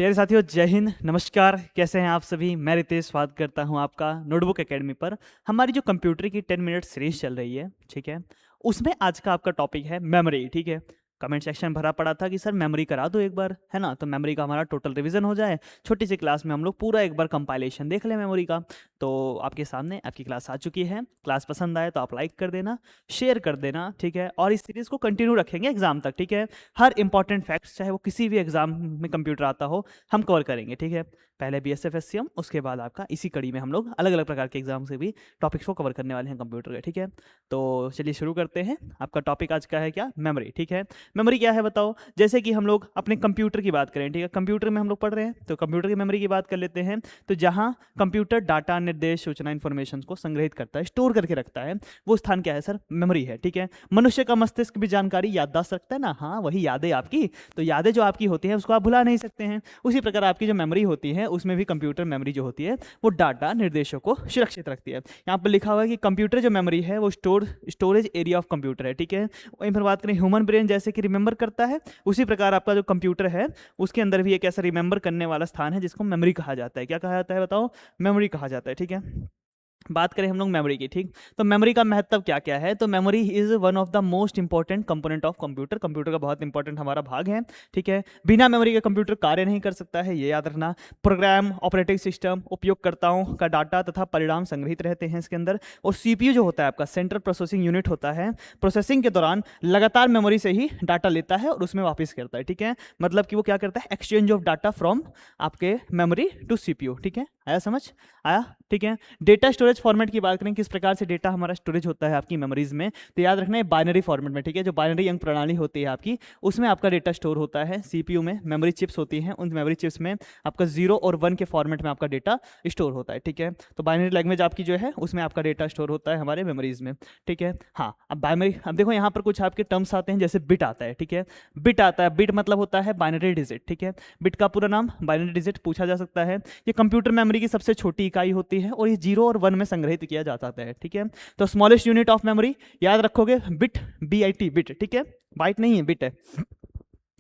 प्यारे साथियों, जय हिंद, नमस्कार। कैसे हैं आप सभी? मैं रितेश स्वागत करता हूं आपका नोटबुक एकेडमी पर। हमारी जो कंप्यूटर की 10 मिनट सीरीज चल रही है, ठीक है, उसमें आज का आपका टॉपिक है मेमोरी। ठीक है, कमेंट सेक्शन भरा पड़ा था कि सर मेमोरी करा दो एक बार, है ना, तो मेमोरी का हमारा टोटल रिवीजन हो जाए। छोटी सी क्लास में हम लोग पूरा एक बार कंपाइलेशन देख लें मेमोरी का। तो आपके सामने आपकी क्लास आ चुकी है। क्लास पसंद आए तो आप लाइक कर देना, शेयर कर देना, ठीक है, और इस सीरीज़ को कंटिन्यू रखेंगे एग्जाम तक। ठीक है, हर इंपॉर्टेंट फैक्ट्स, चाहे वो किसी भी एग्जाम में कंप्यूटर आता हो, हम कवर करेंगे। ठीक है, पहले BSF SCM, उसके बाद आपका इसी कड़ी में हम लोग अलग अलग प्रकार के एग्जाम से भी टॉपिक्स को कवर करने वाले हैं कंप्यूटर के। ठीक है, तो चलिए शुरू करते हैं। आपका टॉपिक आज का है क्या? मेमोरी। ठीक है, मेमोरी क्या है बताओ। जैसे कि हम लोग अपने कंप्यूटर की बात करें, ठीक है, कंप्यूटर में हम लोग पढ़ रहे हैं तो कंप्यूटर की मेमोरी की बात कर लेते हैं। तो जहाँ कंप्यूटर डाटा, निर्देश, सूचना, इन्फॉर्मेशन को संग्रहित करता है, स्टोर करके रखता है, वो स्थान क्या है सर? मेमोरी है। ठीक है, मनुष्य का मस्तिष्क भी जानकारी याददाश्त रखता है ना, हाँ वही यादें आपकी। तो यादें जो आपकी होती हैं उसको आप भुला नहीं सकते हैं। उसी प्रकार आपकी जो मेमोरी होती है उसमें भी कंप्यूटर मेमोरी जो होती है वो डाटा, निर्देशों को सुरक्षित रखती है। यहाँ पर लिखा हुआ है कि कंप्यूटर जो मेमोरी है वो स्टोरेज एरिया ऑफ कंप्यूटर है। ठीक है, वहीं पर बात करें ह्यूमन ब्रेन जैसे कि रिमेंबर करता है, उसी प्रकार आपका जो कंप्यूटर है उसके अंदर भी एक ऐसा रिमेंबर करने वाला स्थान है जिसको मेमोरी कहा जाता है। क्या कहा जाता है बताओ? मेमोरी कहा जाता है। ठीक है, बात करें हम लोग मेमोरी की, ठीक, तो मेमोरी का महत्व क्या क्या है? तो memory is one of the most important component of computer. Computer का बहुत इंपॉर्टेंट हमारा भाग है। ठीक है, बिना मेमोरी के कंप्यूटर कार्य नहीं कर सकता है, ये याद रखना। प्रोग्राम, ऑपरेटिंग सिस्टम, उपयोगकर्ताओं का डाटा तथा परिणाम संग्रहित रहते हैं इसके अंदर। और CPU जो होता है आपका, सेंट्रल प्रोसेसिंग यूनिट होता है, प्रोसेसिंग के दौरान लगातार मेमोरी से ही डाटा लेता है और उसमें वापस करता है। ठीक है, मतलब कि वो क्या करता है? एक्सचेंज ऑफ डाटा फ्रॉम आपके मेमोरी टू CPU। ठीक है, आया समझ? आया? ठीक है, डेटा स्टोरेज फॉर्मेट की बात करें, किस प्रकार से डेटा हमारा स्टोरेज होता है आपकी मेमोरीज में, तो याद रखना है बाइनरी फॉर्मेट में। ठीक है, जो बाइनरी अंक प्रणाली होती है आपकी, उसमें आपका डेटा स्टोर होता है। CPU में मेमोरी चिप्स होती हैं, उन मेमोरी चिप्स में आपका 0 और 1 के फॉर्मेट में आपका डेटा स्टोर होता है। ठीक है, तो बाइनरी लैंग्वेज आपकी जो है उसमें आपका डेटा स्टोर होता है हमारे मेमोरीज में। ठीक है, हाँ, अब बाइनरी, अब देखो यहाँ पर कुछ आपके टर्म्स आते हैं, जैसे बिट आता है। ठीक है, बिट आता है, बिट मतलब होता है बाइनरी डिजिट। ठीक है, बिट का पूरा नाम बाइनरी डिजिट पूछा जा सकता है। ये कंप्यूटर मेमोरी की सबसे छोटी इकाई होती है और ये 0 और 1 में संग्रहित किया जा सकता है। ठीक है, तो स्मॉलेस्ट यूनिट ऑफ मेमोरी याद रखोगे, बिट, BIT, बिट। ठीक है, बाइट नहीं है, बिट है।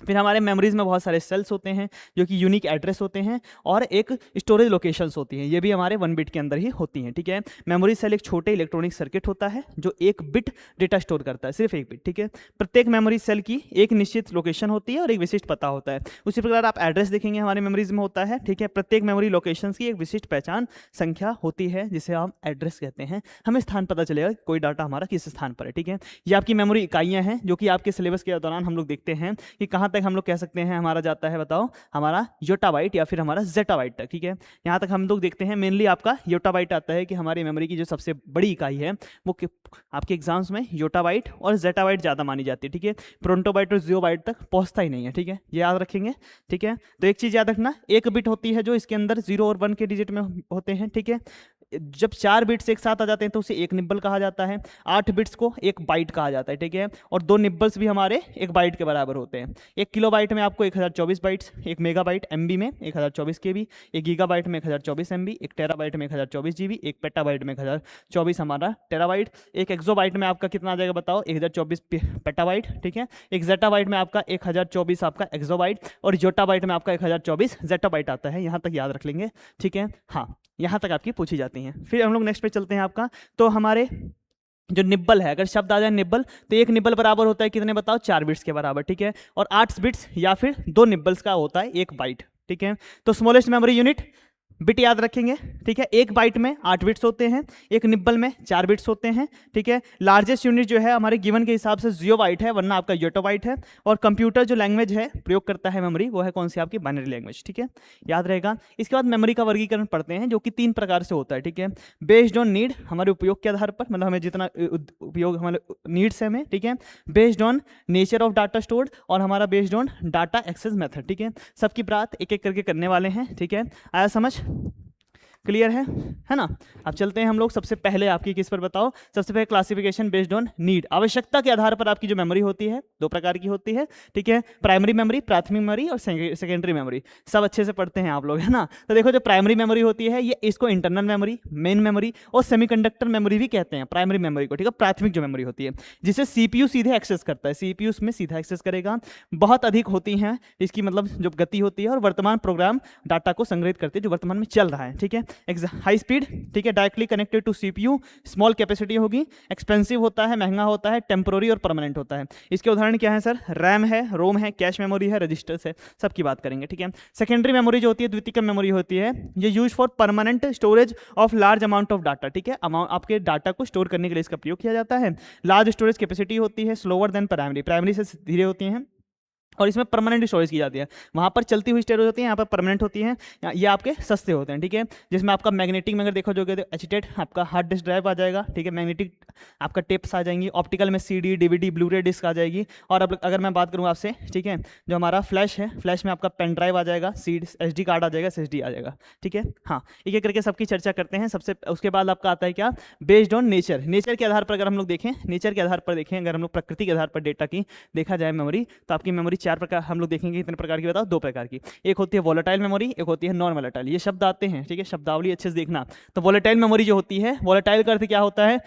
फिर हमारे मेमोरीज में बहुत सारे सेल्स होते हैं जो कि यूनिक एड्रेस होते हैं, और एक स्टोरेज लोकेशंस होती हैं, ये भी हमारे 1 बिट के अंदर ही होती हैं। ठीक है, मेमोरी सेल एक छोटे इलेक्ट्रॉनिक सर्किट होता है जो 1 बिट डेटा स्टोर करता है, सिर्फ 1 बिट। ठीक है, प्रत्येक मेमोरी सेल की एक निश्चित लोकेशन होती है और एक विशिष्ट पता होता है। उसी प्रकार आप एड्रेस देखेंगे हमारे मेमोरीज में होता है। ठीक है, प्रत्येक मेमोरी लोकेशंस की एक विशिष्ट पहचान संख्या होती है जिसे हम एड्रेस कहते हैं। हमें स्थान पता चलेगा कि कोई डाटा हमारा किस स्थान पर है। ठीक है, ये आपकी मेमोरी इकाइयाँ हैं जो कि आपके सिलेबस के दौरान हम लोग देखते हैं कि कहाँ तक हम लोग कह सकते हैं हमारा जाता है, बताओ, हमारा योटाबाइट या फिर हमारा जेटाबाइट तक। ठीक है, यहाँ तक हम लोग देखते हैं मेनली आपका योटाबाइट आता है कि हमारी मेमोरी की जो सबसे बड़ी इकाई है वो आपके एग्जाम्स में योटाबाइट और जेटाबाइट ज़्यादा मानी जाती है। ठीक है, प्रोंटोबाइट और जियोबाइट तक पहुँचता ही नहीं है। ठीक है, ये याद रखेंगे। ठीक है, तो एक चीज़ याद रखना, 1 बिट होती है जो इसके अंदर 0 और 1 के डिजिट में होते हैं। ठीक है, जब 4 बिट्स एक साथ आ जाते हैं तो उसे एक निब्बल कहा जाता है, 8 बिट्स को एक बाइट कहा जाता है। ठीक है, और 2 निब्बल्स भी हमारे 1 बाइट के बराबर होते हैं। 1 किलोबाइट में आपको 1024 बाइट्स, 1 मेगाबाइट MB में 1024 KB, 1 गीगाबाइट में 1024 MB, 1 टेराबाइट में 1024 GB, 1 पेटाबाइट में 1024 हमारा टेराबाइट, 1 एक्सोबाइट में आपका कितना आ जाएगा बताओ? 1024 पेटाबाइट। ठीक है, 1 जेटाबाइट में आपका 1024 आपका एक्सोबाइट, और जोटाबाइट में आपका 1024 जेटाबाइट आता है। यहाँ तक याद रख लेंगे। ठीक है, हाँ, यहाँ तक आपकी पूछी जाती हैं। फिर हम लोग नेक्स्ट पे चलते हैं आपका, तो हमारे जो निब्बल है, अगर शब्द आ जाए निब्बल, तो 1 निब्बल बराबर होता है कितने बताओ? 4 बिट्स के बराबर। ठीक है, और 8 बिट्स या फिर 2 निब्बल्स का होता है 1 बाइट। ठीक है, तो स्मॉलेस्ट मेमोरी यूनिट बिट याद रखेंगे। ठीक है, 1 बाइट में 8 बिट्स होते हैं, 1 निब्बल में 4 बिट्स होते हैं। ठीक है, लार्जेस्ट यूनिट जो है हमारे गिवन के हिसाब से जियोबाइट है, वरना आपका योटोबाइट है। और कंप्यूटर जो लैंग्वेज है प्रयोग करता है मेमोरी, वो है कौन सी? आपकी बाइनरी लैंग्वेज। ठीक है, याद रहेगा। इसके बाद मेमोरी का वर्गीकरण पढ़ते हैं जो कि 3 प्रकार से होता है। ठीक है, बेस्ड ऑन नीड, हमारे उपयोग के आधार पर, मतलब हमें जितना उपयोग हमारे नीड्स है हमें। ठीक है, based on nature of data stored, और हमारा based on data access method. ठीक है, सबकी बात एक एक करके करने वाले हैं। ठीक है, आया समझ? क्लियर है ना। अब चलते हैं हम लोग सबसे पहले आपकी किस पर बताओ, सबसे पहले क्लासिफिकेशन बेस्ड ऑन नीड, आवश्यकता के आधार पर आपकी जो मेमोरी होती है दो प्रकार की होती है, ठीक है, प्राइमरी मेमोरी, प्राथमिक मेमोरी और सेकेंडरी मेमोरी, सब अच्छे से पढ़ते हैं आप लोग, है ना। तो देखो जो प्राइमरी मेमोरी होती है ये इसको इंटरनल मेमोरी, मेन मेमोरी और सेमीकंडक्टर मेमोरी भी कहते हैं प्राइमरी मेमोरी को, ठीक है, प्राथमिक जो मेमोरी होती है जिसे सीपीयू सीधे एक्सेस करता है, सीपीयू उसमें सीधा एक्सेस करेगा, बहुत अधिक होती हैं इसकी मतलब जो गति होती है और वर्तमान प्रोग्राम डाटा को संग्रहित करते हैं जो वर्तमान में चल रहा है, ठीक है, हाई स्पीड, ठीक है, directly connected to CPU, small capacity होगी, एक्सपेंसिव होता है, महंगा होता है, टेम्पोररी और परमानेंट होता है। इसके उदाहरण क्या है सर, रैम है, रोम है, कैश मेमोरी है, रजिस्टर्स है, सबकी बात करेंगे, ठीक है। सेकेंडरी मेमोरी जो होती है, द्वितीयक मेमोरी होती है, ये use for permanent storage of large amount of data, ठीक है, आपके डाटा को स्टोर करने के लिए इसका प्रयोग किया जाता है। लार्ज स्टोरेज कैपेसिटी होती है, स्लोअर देन प्राइमरी, प्राइमरी से धीरे होती हैं और इसमें परमानेंट स्टोरेज की जाती है, वहाँ पर चलती हुई स्टोरेज होती है, यहाँ पर परमानेंट होती है, ये आपके सस्ते होते हैं, ठीक है, जिसमें आपका मैग्नेटिक में अगर देखो जो एचटेट आपका हार्ड डिस्क ड्राइव आ जाएगा, ठीक है, मैग्नेटिक आपका टेप्स आ जाएंगी, ऑप्टिकल में सीडी, डीवीडी, ब्लूरे डिस्क आ जाएगी, और अब अगर मैं बात करूँ आपसे, ठीक है, जो हमारा फ्लैश है, फ्लैश में आपका पेन ड्राइव आ जाएगा, सीड एसडी कार्ड आ जाएगा, एसएसडी आ जाएगा, ठीक है। हाँ, एक एक करके सबकी चर्चा करते हैं। सबसे उसके बाद आपका आता है क्या, बेस्ड ऑन नेचर, नेचर के आधार पर अगर हम लोग देखें, नेचर के आधार पर देखें, अगर हम लोग प्रकृति के आधार पर डेटा की देखा जाए मेमोरी, तो आपकी मेमोरी चार प्रकार हम लोग देखेंगे, कितने प्रकार की बताओ, दो प्रकार की, एक होती है वोलेटाइल मेमोरी, एक होती है नॉन वोलेटाइल। ये शब्द आते हैं, ठीक है, शब्दावली अच्छे से देखना। तो वोलेटाइल मेमोरी जो होती है, वोलेटाइल का अर्थ क्या होता है,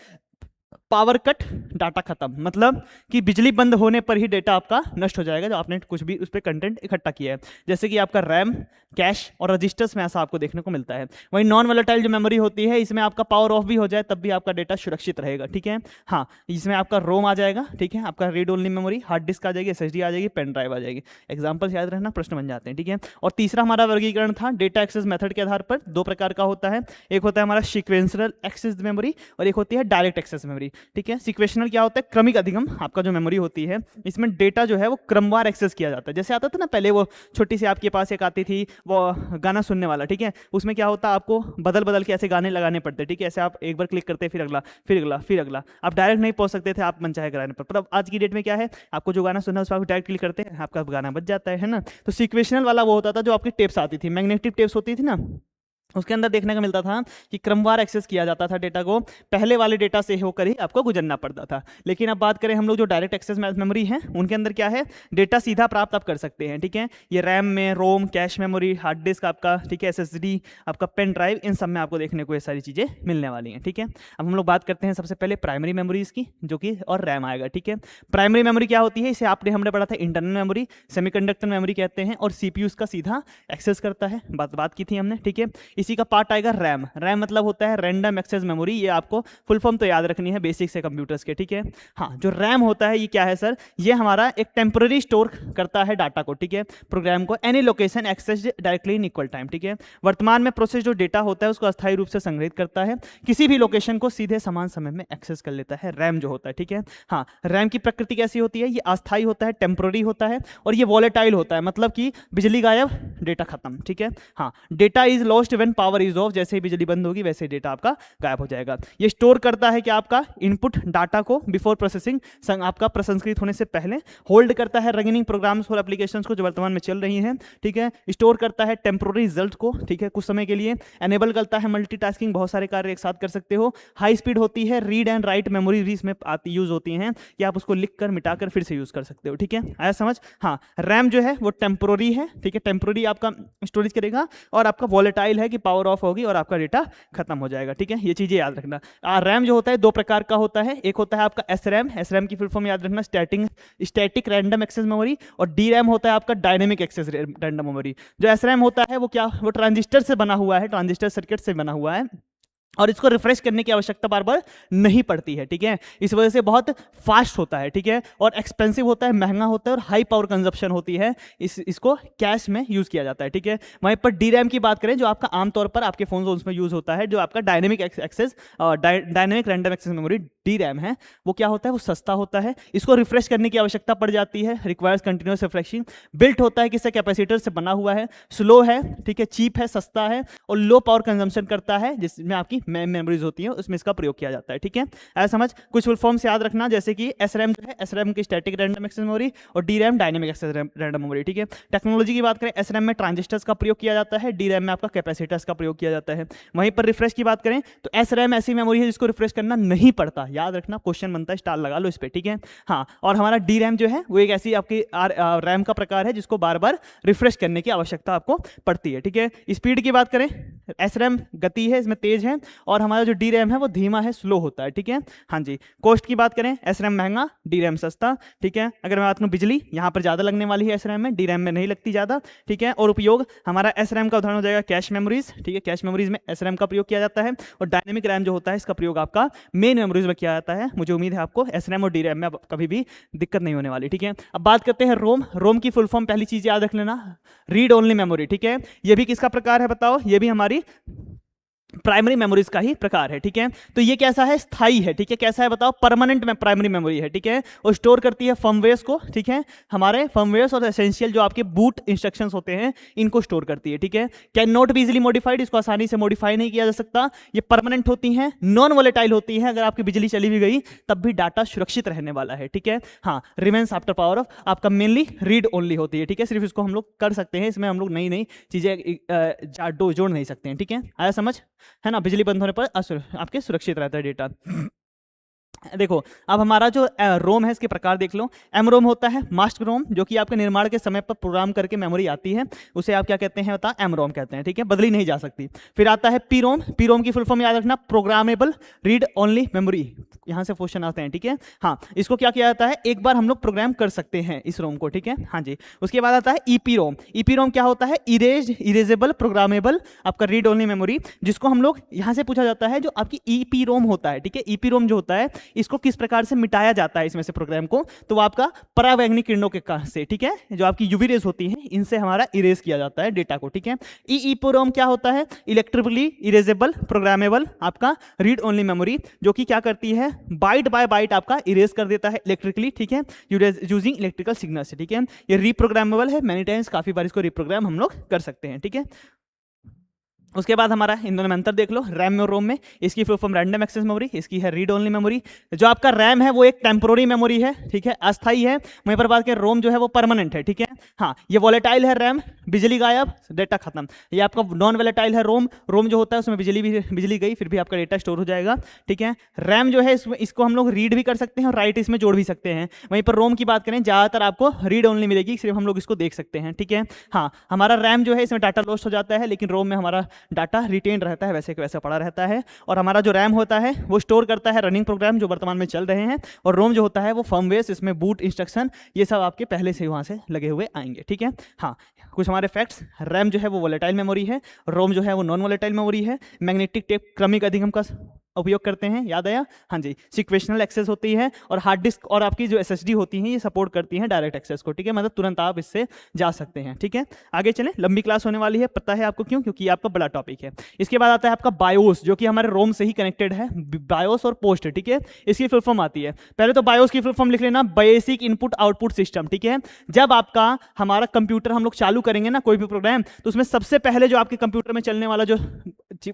पावर कट, डाटा खत्म, मतलब कि बिजली बंद होने पर ही डेटा आपका नष्ट हो जाएगा जो आपने कुछ भी उस पर कंटेंट इकट्ठा किया है, जैसे कि आपका रैम, कैश और रजिस्टर्स में ऐसा आपको देखने को मिलता है। वहीं नॉन वोलेटाइल जो मेमोरी होती है, इसमें आपका पावर ऑफ भी हो जाए तब भी आपका डेटा सुरक्षित रहेगा, ठीक है। हाँ, इसमें आपका रोम आ जाएगा, ठीक है, आपका read only memory, hard disk आ जाएगी, एसएसडी आ जाएगी, पेन ड्राइव आ जाएगी। एग्जाम्पल याद रखना, प्रश्न बन जाते हैं, ठीक है। और तीसरा हमारा वर्गीकरण था डेटा एक्सेस मेथड के आधार पर, दो प्रकार का होता है, एक होता है हमारा सीक्वेंशियल एक्सेस मेमोरी और एक होती है डायरेक्ट एक्सेस मेमोरी, ठीक है। सीक्वेंशियल क्या होता है, क्रमिक अधिगम, आपका जो मेमोरी होती है इसमें डेटा जो है वो क्रमवार एक्सेस किया जाता है। जैसे आता था ना पहले वो छोटी सी आपके पास एक आती थी वो गाना सुनने वाला, ठीक है, उसमें क्या होता है आपको बदल बदल के ऐसे गाने लगाने पड़ते, ठीक है, ऐसे आप एक बार क्लिक करते फिर अगला, फिर अगला, फिर अगला, आप डायरेक्ट नहीं पहुंच सकते थे आप मनचाहे कराने पर। मतलब आज की डेट में क्या है, आपको जो गाना सुनना है उस पर आप डायरेक्ट क्लिक करते हैं, आपका गाना बज जाता है ना। तो सीक्वेंशियल वाला वो होता था जो आपकी टेप्स आती थी, मैग्नेटिक टेप्स होती थी ना, उसके अंदर देखने को मिलता था कि क्रमवार एक्सेस किया जाता था डेटा को, पहले वाले डेटा से होकर ही आपको गुजरना पड़ता था। लेकिन अब बात करें हम लोग जो डायरेक्ट एक्सेस मेमोरी है, उनके अंदर क्या है, डेटा सीधा प्राप्त आप कर सकते हैं, ठीक है। ये रैम में, रोम, कैश मेमोरी, हार्ड डिस्क आपका, ठीक है, एसएसडी, आपका पेन ड्राइव, इन सब में आपको देखने को ये सारी चीज़ें मिलने वाली हैं, ठीक है। अब हम लोग बात करते हैं सबसे पहले प्राइमरी मेमोरीज की, जो कि और रैम आएगा, ठीक है। प्राइमरी मेमोरी क्या होती है, इसे हमने पढ़ा था इंटरनल मेमोरी, सेमीकंडक्टर मेमोरी कहते हैं, और सीपीयू का सीधा एक्सेस करता है, बात की थी हमने, ठीक है। इसी का पार्ट आएगा रैम, रैम मतलब होता है रैंडम एक्सेस मेमोरी, ये आपको फुल फॉर्म तो याद रखनी है बेसिक से कंप्यूटर्स के, ठीक है। हाँ, जो रैम होता है ये क्या है सर, ये हमारा एक टेम्पररी स्टोर करता है डाटा को, ठीक है, प्रोग्राम को, any location access directly in equal time, ठीक है। वर्तमान में प्रोसेस जो डेटा होता है उसको अस्थायी रूप से संग्रहित करता है, किसी भी लोकेशन को सीधे समान समय में एक्सेस कर लेता है, रैम जो होता है, ठीक है। हाँ, रैम की प्रकृति कैसी होती है, ये अस्थायी होता है, टेम्पररी होता है, और ये वॉलेटाइल होता है, मतलब कि बिजली गायब, डेटा खत्म, ठीक है। हाँ, data is lost when power is of, जैसे ही बिजली बंद होगी वैसे डेटा आपका गायब हो जाएगा। ये स्टोर करता है कि आपका इनपुट डाटा को बिफोर प्रोसेसिंग, आपका प्रसंस्कृत होने से पहले, होल्ड करता है रनिंग प्रोग्राम्स और एप्लीकेशंस को जो वर्तमान में चल रही हैं, ठीक है, स्टोर करता है टेम्पोररी रिजल्ट को, ठीक है, कुछ समय के लिए, एनेबल करता है मल्टीटास्किंग, बहुत सारे कार्य एक साथ कर सकते हो। हाई स्पीड होती है, रीड एंड राइट मेमोरी भी इसमें यूज होती हैं, कि आप उसको लिख कर मिटाकर फिर से यूज कर सकते हो, ठीक है, आया समझ। हाँ, रैम जो है वो टेम्पोररी है, ठीक है, टेम्पोररी आपका स्टोरेज करेगा, और आपका वॉलेटाइल है कि पावर ऑफ होगी और आपका डेटा खत्म हो जाएगा, ठीक है, ये चीजें याद रखना। रैम जो होता है दो प्रकार का होता है, एक होता है आपका एसरैम, एसरैम की फुल फॉर्म याद रखना, स्टैटिक रैंडम एक्सेस मेमोरी, और डी रैम होता है आपका डायनेमिक एक्सेस रैंडम मेमोरी। जो एसरैम होता है वो क्या, वो ट्रांजिस्टर से बना हुआ है, ट्रांजिस्टर सर्किट से बना हुआ है, और इसको रिफ्रेश करने की आवश्यकता बार बार नहीं पड़ती है, ठीक है, इस वजह से बहुत फास्ट होता है, ठीक है, और एक्सपेंसिव होता है, महंगा होता है, और हाई पावर कंजप्शन होती है, इसको कैश में यूज किया जाता है, ठीक है। वहीं पर डी रैम की बात करें, जो आपका आमतौर पर आपके फोन में यूज होता है, जो आपका dynamic access, dynamic random access memory D RAM है, वो क्या होता है, वो सस्ता होता है, इसको रिफ्रेश करने की आवश्यकता पड़ जाती है, रिक्वायर्स कंटिन्यूस रिफ्रेशिंग, बिल्ट होता है किससे, कैपेसिटर से बना हुआ है, स्लो है, ठीक है, चीप है, सस्ता है, और लो पावर कंजम्पशन करता है, जिसमें आपकी मेन मेमोरीज होती हैं उसमें इसका प्रयोग किया जाता है, ठीक है। ऐसा समझ, कुछ फुल फॉर्म से याद रखना, जैसे कि SRAM जो है, SRAM की स्टैटिक रैंडम एक्सेस मेमोरी और DRAM dynamic access random memory, ठीक है। टेक्नोलॉजी की बात करें, SRAM में ट्रांजिस्टर्स का प्रयोग किया जाता है, DRAM में आपका कैपेसिटर्स का प्रयोग किया जाता है। वहीं पर रिफ्रेश की बात करें तो SRAM ऐसी मेमोरी है जिसको रिफ्रेश करना नहीं पड़ता, याद रखना, क्वेश्चन बनता है, स्टार लगा लो इस पर, ठीक है। हाँ, और हमारा DRAM जो है वो एक ऐसी आपकी रैम का प्रकार है जिसको बार बार रिफ्रेश करने की आवश्यकता आपको पड़ती है, ठीक है। स्पीड की बात करें, SRAM गति है, इसमें तेज है, और हमारा जो DRAM है वो धीमा है, स्लो होता है, ठीक है। हाँ जी, कॉस्ट की बात करें, SRAM महंगा, DRAM सस्ता, ठीक है। अगर मैं बात करूं बिजली, यहाँ पर ज्यादा लगने वाली है SRAM में, DRAM में नहीं लगती ज्यादा, ठीक है। और उपयोग हमारा SRAM का उदाहरण हो जाएगा कैश मेमोरीज, ठीक है। कैश मेमोरीज में SRAM का प्रयोग किया जाता है, और डायनेमिक रैम जो होता है इसका प्रयोग आपका मेन मेमोरीज में किया जाता है। मुझे उम्मीद है आपको SRAM और DRAM में कभी भी दिक्कत नहीं होने वाली, ठीक है। अब बात करते हैं रोम। रोम की फुल फॉर्म पहली चीज याद रख लेना, रीड ओनली मेमोरी, ठीक है। ये भी किसका प्रकार है बताओ, ये भी हमारी प्राइमरी मेमोरीज का ही प्रकार है, ठीक है। तो ये कैसा है, स्थाई है, ठीक है। कैसा है बताओ, परमानेंट में प्राइमरी मेमोरी है, ठीक है। और स्टोर करती है फर्मवेयर्स को, ठीक है। हमारे फर्मवेयर्स और एसेंशियल जो आपके बूट इंस्ट्रक्शंस होते हैं इनको स्टोर करती है, ठीक है। Can not be easily modified, इसको आसानी से मॉडिफाई नहीं किया जा सकता। ये परमानेंट होती हैं, नॉन वोलेटाइल होती है, अगर आपकी बिजली चली भी गई तब भी डाटा सुरक्षित रहने वाला है, ठीक है। हाँ, रिमेन्स आफ्टर पावर ऑफ, आपका मेनली रीड ओनली होती है, ठीक है। सिर्फ इसको हम लोग कर सकते हैं, इसमें हम लोग नई नई चीजें जोड़ नहीं सकते हैं, ठीक है। आया समझ, है ना। बिजली बंद होने पर आपके सुरक्षित रहता है डेटा। देखो, अब हमारा जो रोम है इसके प्रकार देख लो। एम रोम होता है मास्टर रोम, जो कि आपके निर्माण के समय पर प्रोग्राम करके मेमोरी आती है, उसे आप क्या कहते हैं बता, एम रोम कहते हैं, ठीक है, बदली नहीं जा सकती। फिर आता है पी रोम। पी रोम की फुल फॉर्म याद रखना, प्रोग्रामेबल रीड ओनली मेमोरी, यहाँ से क्वेश्चन आते हैं, ठीक है। हाँ, इसको क्या किया जाता है, एक बार हम लोग प्रोग्राम कर सकते हैं इस रोम को, ठीक है। हाँ जी, उसके बाद आता है ईपी रोम। ईपी रोम क्या होता है, इरेजेबल प्रोग्रामेबल आपका रीड ओनली मेमोरी, जिसको हम लोग यहाँ से पूछा जाता है, जो आपकी ईपी रोम होता है, ठीक है। ईपी रोम जो होता है इसको किस प्रकार से मिटाया जाता है इसमें से प्रोग्राम को, तो वो आपका परावैंगनिक किरणों के कारण से, ठीक है, जो आपकी यूवी रेज होती हैं इनसे हमारा इरेज किया जाता है डेटा को, ठीक है। ईईप्रोम क्या होता है, इलेक्ट्रिकली इरेजेबल प्रोग्रामेबल आपका रीड ओनली मेमोरी, जो कि क्या करती है, बाइट बाय बाइट आपका इरेज कर देता है इलेक्ट्रिकली, ठीक है, यूजिंग इलेक्ट्रिकल सिग्नल से, ठीक है। ये रीप्रोग्रामेबल है, मेनी टाइम्स काफी बार इसको रीप्रोग्राम हम लोग कर सकते हैं, ठीक है। उसके बाद हमारा इन दोनों में अंतर देख लो, रैम और रोम में। इसकी full form random access memory, इसकी है रीड ओनली मेमोरी। जो आपका रैम है वो एक टेम्पोररी मेमोरी है, ठीक है, अस्थाई है। वहीं पर बात करें रोम जो है वो परमानेंट है, ठीक है। हाँ, ये वॉलेटाइल है रैम, बिजली गायब डेटा खत्म। ये आपका नॉन वॉलेटाइल है रोम। रोम जो होता है उसमें बिजली गई फिर भी आपका डेटा स्टोर हो जाएगा, ठीक है। रैम जो है इसको हम लोग रीड भी कर सकते हैं और राइट इसमें जोड़ भी सकते हैं। वहीं पर रोम की बात करें, ज्यादातर आपको रीड ओनली मिलेगी, सिर्फ हम लोग इसको देख सकते हैं, ठीक है। हाँ, हमारा रैम जो है इसमें डाटा लॉस्ट हो जाता है, लेकिन रोम में हमारा डाटा रिटेन रहता है, वैसे के वैसे पड़ा रहता है। और हमारा जो रैम होता है वो स्टोर करता है रनिंग प्रोग्राम जो वर्तमान में चल रहे हैं, और रोम जो होता है वो फर्मवेयर, इसमें बूट इंस्ट्रक्शन ये सब आपके पहले से वहां से लगे हुए आएंगे, ठीक है। हाँ, कुछ हमारे फैक्ट्स, रैम जो है वो वोलेटाइल मेमोरी है, रोम जो है वो नॉन वोलेटाइल मेमोरी है, मैग्नेटिक टेप क्रमिक अधिगम का उपयोग करते हैं, याद आया। हाँ जी, सिक्वेशनल एक्सेस होती है, और हार्ड डिस्क और आपकी जो SSD होती हैं ये सपोर्ट करती हैं डायरेक्ट एक्सेस को, ठीक है, मतलब तुरंत आप इससे जा सकते हैं, ठीक है। आगे चलें, लंबी क्लास होने वाली है, पता है आपको क्यों, क्योंकि ये आपका बड़ा टॉपिक है। इसके बाद आता है आपका बायोस, जो कि हमारे रोम से ही कनेक्टेड है, बायोस और पोस्ट, ठीक है। इसकी फुल फॉर्म आती है, पहले तो बायोस की फुल फॉर्म लिख लेना, बेसिक इनपुट आउटपुट सिस्टम, ठीक है। जब आपका हमारा कंप्यूटर हम लोग चालू करेंगे ना कोई भी प्रोग्राम, तो उसमें सबसे पहले जो आपके कंप्यूटर में चलने वाला जो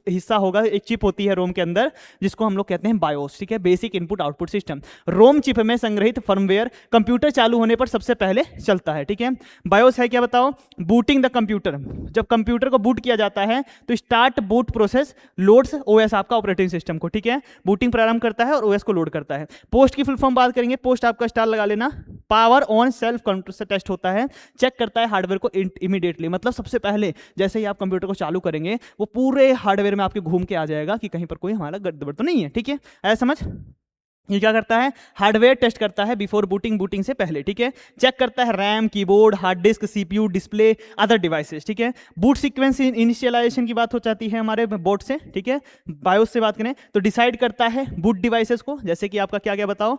हिस्सा होगा, एक चिप होती है रोम के अंदर जिसको हम लोग कहते हैं बायोस, ठीक है, basic input output system. ROM chip में संग्रहित फर्मवेयर कंप्यूटर चालू होने पर सबसे पहले चलता है, ठीक है। बायोस है क्या बताओ, बूटिंग द कंप्यूटर, जब कंप्यूटर को बूट किया जाता है तो start boot process loads OS आपका ऑपरेटिंग सिस्टम को, ठीक है, बूटिंग प्रारंभ करता है और ओएस को लोड करता है। पोस्ट की फुल फॉर्म बात करेंगे, पोस्ट आपका स्टार लगा लेना, पावर ऑन सेल्फ कंट्रोल से टेस्ट होता है, चेक करता है हार्डवेयर को इमीडिएटली, मतलब सबसे पहले जैसे ही आप कंप्यूटर को चालू करेंगे वो पूरे हार्डवेयर में आपके घूम के आ जाएगा कि कहीं पर कोई हमारा गड़बड़ तो नहीं है, ठीक है। ऐसा समझ, ये क्या करता है, हार्डवेयर टेस्ट करता है बिफोर बूटिंग, बूटिंग से पहले, ठीक है। चेक करता है RAM, keyboard, hard disk, CPU, display, other devices, ठीक है। बूट सीक्वेंस इनिशियलाइजेशन की बात हो जाती है हमारे बोर्ड से, ठीक है। बायोस से बात करें तो डिसाइड करता है बूट डिवाइसेस को, जैसे कि आपका क्या क्या बताओ,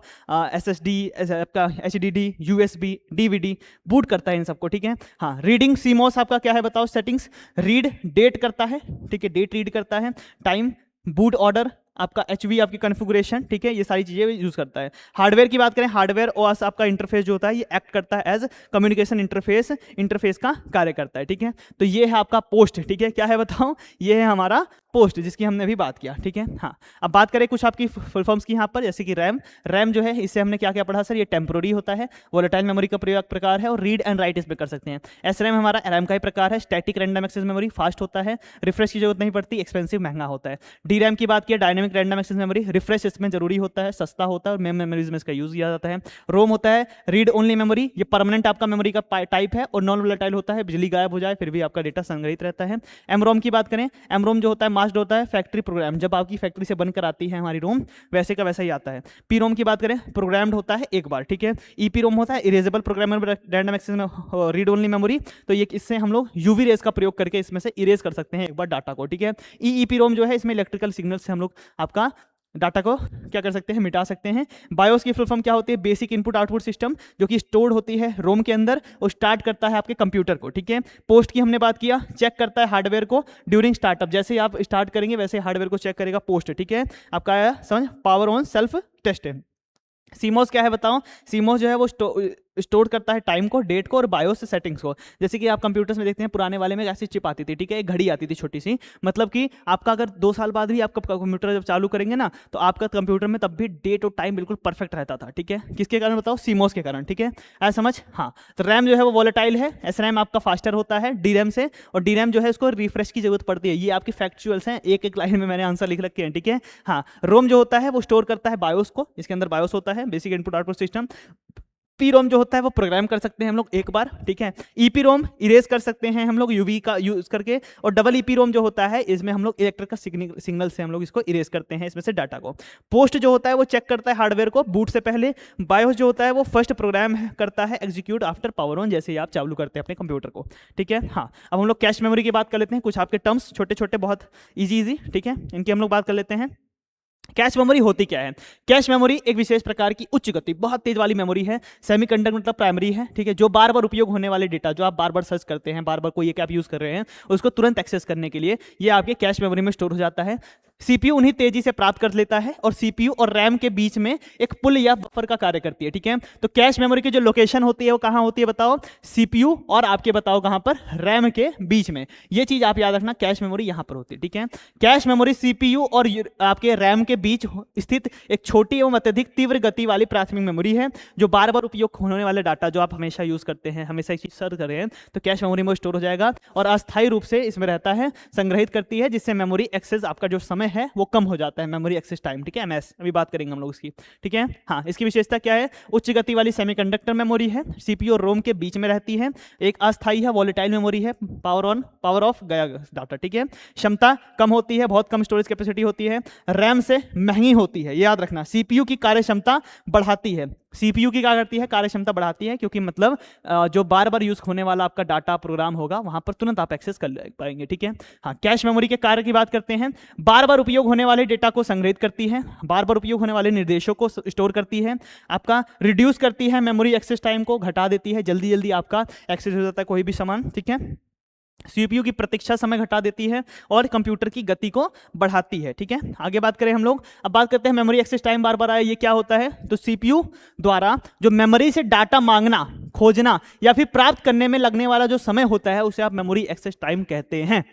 SSD, आपका HDD, USB, DVD, बूट करता है इन सबको, ठीक है। हाँ, रीडिंग सीमोस आपका क्या है बताओ, सेटिंग्स, रीड डेट करता है, ठीक है, डेट रीड करता है, टाइम, बूट ऑर्डर, आपका HV आपकी कॉन्फ़िगरेशन, ठीक है, ये सारी चीजें यूज करता है। हार्डवेयर की बात करें, हार्डवेयर OS आपका इंटरफेस जो होता है ये एक्ट करता है एज कम्युनिकेशन इंटरफेस का कार्य करता है, ठीक है। तो ये है आपका पोस्ट, ठीक है, क्या है बताओ, ये है हमारा पोस्ट, जिसकी हमने अभी बात किया, ठीक है। हाँ, अब बात करें कुछ आपकी फुल फॉर्म्स की यहाँ पर, जैसे कि रैम जो है इससे हमने क्या क्या पढ़ा सर, ये टेम्पोररी होता है, वोलेटाइल मेमोरी का प्रकार है, और रीड एंड राइट इसमें कर सकते हैं। SRAM हमारा रैम का ही प्रकार है, static random access memory, fast होता है, रिफ्रेश की जरूरत नहीं पड़ती, एक्सपेंसिव महंगा होता है। DRAM की बात किया, dynamic random access memory, refresh इसमें जरूरी होता है, सस्ता होता है, और मेम मेमोरीज में इसका यूज किया जाता है। रोम होता है रीड ओनली मेमोरी, ये परमानेंट आपका मेमोरी का टाइप है, और नॉन वोलेटाइल होता है, बिजली गायब हो जाए फिर भी आपका डेटा संग्रहित रहता है। MROM की बात करें, MROM जो होता है मास्ड होता है, फैक्ट्री प्रोग्राम, जब आपकी फैक्ट्री से बनकर आती है हमारी रोम वैसे का वैसा ही आता है। PROM की बात करें, प्रोग्राम्ड होता है एक बार, ठीक है। EPROM होता है इरेजेबल प्रोग्रामेबल रैंडम एक्सेस में रीड ओनली मेमोरी, तो ये इससे हम लोग UV रेज का प्रयोग करके इसमें से इरेज कर सकते हैं एक बार डाटा को, ठीक है। EEPROM जो है इसमें इलेक्ट्रिकल सिग्नल से हम लोग आपका डाटा को क्या कर सकते हैं, मिटा सकते हैं। बायोस की फुल फॉर्म क्या होती है, बेसिक इनपुट आउटपुट सिस्टम, जो कि स्टोर्ड होती है रोम के अंदर और स्टार्ट करता है आपके कंप्यूटर को, ठीक है। पोस्ट की हमने बात किया, चेक करता है हार्डवेयर को ड्यूरिंग स्टार्टअप, जैसे ही आप स्टार्ट करेंगे वैसे हार्डवेयर को चेक करेगा पोस्ट, ठीक है। आपका आया समझ, पावर ऑन सेल्फ टेस्ट है। सीमोस क्या है बताओ, सीमोस जो है वो स्टोर करता है टाइम को, डेट को और बायोस सेटिंग्स को। जैसे कि आप कंप्यूटर्स में देखते हैं, पुराने वाले में ऐसी चिप आती थी, ठीक है, एक घड़ी आती थी छोटी सी, मतलब कि आपका अगर 2 साल बाद भी आपका कंप्यूटर जब चालू करेंगे ना, तो आपका कंप्यूटर में तब भी डेट और टाइम बिल्कुल परफेक्ट रहता था, ठीक है। किसके कारण बताओ, सीमोस के कारण, ठीक है। आया समझ। हाँ, तो रैम जो है वो वॉलेटाइल है, SRAM आपका फास्टर होता है DRAM से, और DRAM जो है उसको रिफ्रेश की जरूरत पड़ती है। ये आपकी फैक्चुअल्स हैं, एक एक लाइन में मैंने आंसर लिख रखे हैं, ठीक है। हाँ, रोम जो होता है वो स्टोर करता है बायोस को, इसके अंदर बायोस होता है, basic input output system. PROM जो होता है वो प्रोग्राम कर सकते हैं हम लोग एक बार, ठीक है। EPROM इरेज कर सकते हैं हम लोग UV का यूज करके, और डबल EPROM जो होता है इसमें हम लोग इलेक्ट्रिकल सिग्नल से हम लोग इसको इरेज करते हैं इसमें से डाटा को। पोस्ट जो होता है वो चेक करता है हार्डवेयर को बूट से पहले। बायोस जो होता है वो फर्स्ट प्रोग्राम करता है एग्जीक्यूट आफ्टर पावर ऑन, जैसे ही आप चालू करते हैं अपने कंप्यूटर को, ठीक है। हाँ, अब हम लोग कैश मेमोरी की बात कर लेते हैं, कुछ आपके टर्म्स छोटे छोटे बहुत ईजी, ठीक है, इनकी हम लोग बात कर लेते हैं। कैश मेमोरी होती क्या है, कैश मेमोरी एक विशेष प्रकार की उच्च गति बहुत तेज वाली मेमोरी है। सेमीकंडक्टर मतलब प्राइमरी है, ठीक है, जो बार बार उपयोग होने वाले डेटा, जो आप बार बार सर्च करते हैं, बार बार कोई एक ऐप यूज कर रहे हैं, उसको तुरंत एक्सेस करने के लिए ये आपके कैश मेमोरी में स्टोर हो जाता है। CPU उन्हीं तेजी से प्राप्त कर लेता है, और CPU और रैम के बीच में एक पुल या बफर का कार्य करती है, ठीक है। तो कैश मेमोरी की जो लोकेशन होती है वो कहां होती है बताओ, CPU और आपके बताओ कहां पर, रैम के बीच में। ये चीज आप याद रखना, कैश मेमोरी यहां पर होती है, ठीक है। कैश मेमोरी CPU और आपके रैम के बीच स्थित एक छोटी एवं अत्यधिक तीव्र गति वाली प्राथमिक मेमोरी है, जो बार बार उपयोग होने वाले डाटा जो आप हमेशा यूज करते हैं, हमेशा चीज सर्च कर रहे हैं, तो कैश मेमोरी में स्टोर हो जाएगा और अस्थायी रूप से इसमें रहता है, संग्रहित करती है, जिससे मेमोरी एक्सेस आपका जो समय है वो कम हो जाता है, मेमोरी एक्सेस टाइम, ठीक है, MS अभी बात करेंगे हम लोग इसकी, ठीक है। हाँ, इसकी विशेषता क्या है, उच्च गति वाली सेमीकंडक्टर मेमोरी है, CPU और रोम के बीच में रहती है, एक अस्थायी है, वॉलेटाइल मेमोरी है, पावर ऑफ गया डाटा, ठीक है। क्षमता कम होती है, बहुत कम स्टोरेज कैपेसिटी होती है, रैम से महंगी होती है, याद रखना। CPU की कार्य क्षमता बढ़ाती है, CPU की क्या करती है, कार्य क्षमता बढ़ाती है, क्योंकि मतलब जो बार बार यूज होने वाला आपका डाटा प्रोग्राम होगा वहां पर तुरंत आप एक्सेस कर पाएंगे, ठीक है। हाँ, कैश मेमोरी के कार्य की बात करते हैं, बार बार उपयोग होने वाले डेटा को संग्रहित करती है, बार बार उपयोग होने वाले निर्देशों को स्टोर करती है, आपका रिड्यूस करती है, मेमोरी एक्सेस टाइम को घटा देती है, जल्दी जल्दी आपका एक्सेस हो जाता है कोई भी सामान, ठीक है। CPU की प्रतीक्षा समय घटा देती है और कंप्यूटर की गति को बढ़ाती है, ठीक है। आगे बात करें हम लोग, अब बात करते हैं मेमोरी एक्सेस टाइम, बार बार आया, ये क्या होता है, तो CPU द्वारा जो मेमोरी से डाटा मांगना, खोजना या फिर प्राप्त करने में लगने वाला जो समय होता है उसे आप मेमोरी एक्सेस टाइम कहते हैं।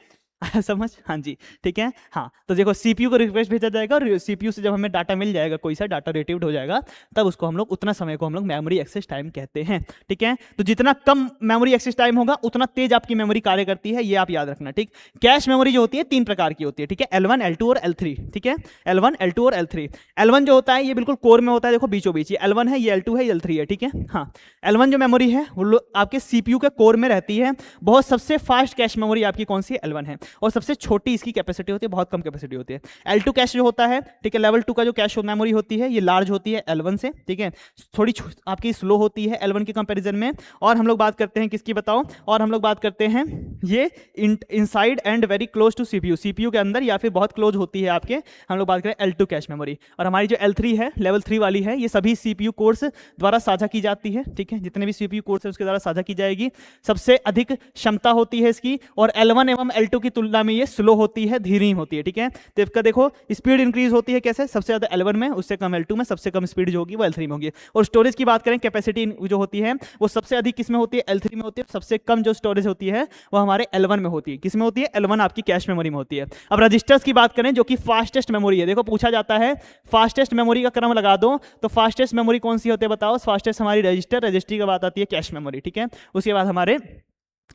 समझ, हाँ जी, ठीक है। हाँ, तो देखो CPU को रिक्वेस्ट भेजा जाएगा और CPU से जब हमें डाटा मिल जाएगा, कोई सा डाटा रिट्रीव्ड हो जाएगा, तब उसको हम लोग, उतना समय को हम लोग मेमोरी एक्सेस टाइम कहते हैं, ठीक है। तो जितना कम मेमोरी एक्सेस टाइम होगा उतना तेज आपकी मेमोरी कार्य करती है, ये आप याद रखना, ठीक। कैश मेमोरी जो होती है 3 प्रकार की होती है, ठीक है, L1, L2 और L3, ठीक है। L1, L2 और L3। L1 जो होता है ये बिल्कुल कोर में होता है, देखो बीचों बीच, ये L1 है, ये L2 है, ये L3 है, ठीक है। हाँ, L1 जो मेमोरी है वो आपके CPU के कोर में रहती है, बहुत सबसे फास्ट कैश मेमोरी आपकी कौन सी है, L1 है, और सबसे छोटी इसकी कैपेसिटी होती है, बहुत कम कैपेसिटी होती है। L2 कैश जो होता है, ठीक है, लेवल 2 का जो कैश मेमोरी होती है ये लार्ज होती है L1 से, ठीक है, थोड़ी आपकी स्लो होती है L1 के कंपैरिजन में। और हम लोग बात करते हैं किसकी बताओ, और हम लोग बात करते हैं ये inside and very close to CPU के अंदर या फिर बहुत क्लोज होती है आपके, हम लोग बात करें L2 कैश मेमोरी। और हमारी जो L3 है, लेवल 3 वाली है, ये सभी CPU कोर्स द्वारा साझा की जाती है, ठीक है, जितने भी CPU कोर्स है उसके द्वारा साझा की जाएगी। सबसे अधिक क्षमता होती है इसकी, और L1 एवं L2 की तुलना में ये स्लो होती है, धीमी होती है, ठीक है। तो इसका देखो स्पीड इंक्रीज होती है कैसे, सबसे ज्यादा L1 में, उससे कम L2 में, सबसे कम स्पीड जो होगी वो L3 में होगी। और स्टोरेज की बात करें, कैपेसिटी जो होती है वो सबसे अधिक किसमें होती है, L3 में होती है, सबसे कम जो स्टोरेज होती है वो हमारे L1 में होती है। किस में होती है? L1 आपकी कैश मेमोरी में होती है। अब रजिस्टर्स की बात करें जो कि फास्टेस्ट मेमोरी है, देखो पूछा जाता है फास्टेस्ट मेमोरी का क्रम लगा दो, तो फास्टेस्ट मेमोरी कौन सी होती है बताओ? फास्टेस्ट हमारी रजिस्टर, रजिस्ट्री के बाद आती है कैश मेमोरी, ठीक है। उसके बाद हमारे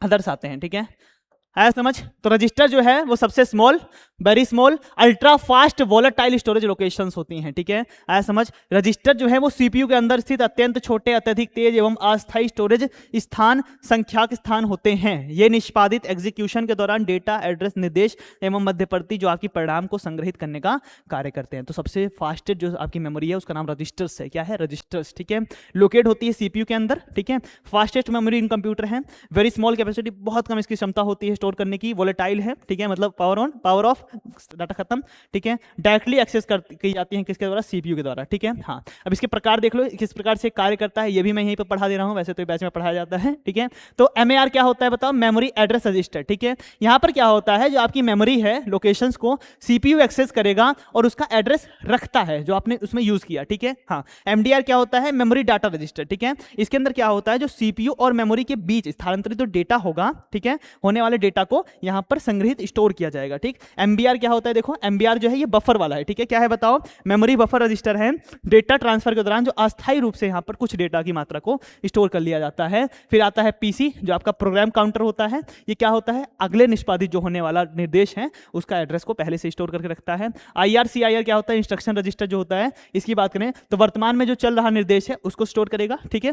अदर्स आते हैं, ठीक है। आया समझ? तो रजिस्टर जो है वो सबसे small, very small, ultra fast volatile storage locations होती हैं, ठीक है। आया समझ? रजिस्टर जो है वो सीपीयू के अंदर स्थित अत्यंत छोटे, अत्यधिक तेज एवं अस्थायी स्टोरेज स्थान, संख्याक स्थान होते हैं। ये निष्पादित एग्जीक्यूशन के दौरान डेटा, एड्रेस, निर्देश एवं मध्यवर्ती जो आपकी परिणाम को संग्रहित करने का कार्य करते हैं। तो सबसे फास्टेस्ट जो आपकी मेमोरी है उसका नाम रजिस्टर्स है। क्या है? रजिस्टर्स, ठीक है। लोकेट होती है सीपीयू के अंदर, ठीक है। फास्टेस्ट मेमोरी इन कंप्यूटर है। वेरी स्मॉल कैपेसिटी, बहुत कम इसकी क्षमता होती है स्टोर करने की। वोलेटाइल है, ठीक है, मतलब power on, power of, data खत्म, ठीक है। डायरेक्टली एक्सेस की जाती है किसके द्वारा? सीपीयू के द्वारा, ठीक है। हाँ, अब इसके प्रकार देख लो किस प्रकार से कार्य करता है, ये भी मैं यहीं पर पढ़ा दे रहा हूँ, वैसे तो बैच में पढ़ाया जाता है, ठीक है। तो एमएआर क्या होता है बताओ? मेमोरी एड्रेस रजिस्टर, ठीक है। यहाँ पर क्या होता है, जो आपकी मेमोरी है लोकेशंस को सीपीयू एक्सेस करेगा और उसका एड्रेस रखता है जो आपने उसमें यूज किया, ठीक है। हाँ, एमडीआर क्या होता है? मेमोरी डाटा रजिस्टर, ठीक है। इसके अंदर क्या होता है, जो सीपीयू और मेमोरी के बीच स्थानांतरित जो डेटा होगा, ठीक है, होने वाले डेटा को यहां पर संग्रहित स्टोर किया जाएगा, ठीक। एमबीआर क्या होता है? देखो एमबीआर जो है ये बफर वाला है, ठीक है। क्या है बताओ? मेमोरी बफर रजिस्टर है। डेटा ट्रांसफर के दौरान जो अस्थायी रूप से यहां पर कुछ डेटा की मात्रा को स्टोर कर लिया जाता है। फिर आता है पीसी जो आपका प्रोग्राम काउंटर होता है। ये क्या होता है? अगले निष्पादित जो होने वाला निर्देश है उसका एड्रेस को पहले से स्टोर करके रखता है। आईआर क्या होता है? इंस्ट्रक्शन रजिस्टर जो होता है, इसकी बात करें तो वर्तमान में जो चल रहा निर्देश है उसको स्टोर करेगा, ठीक है।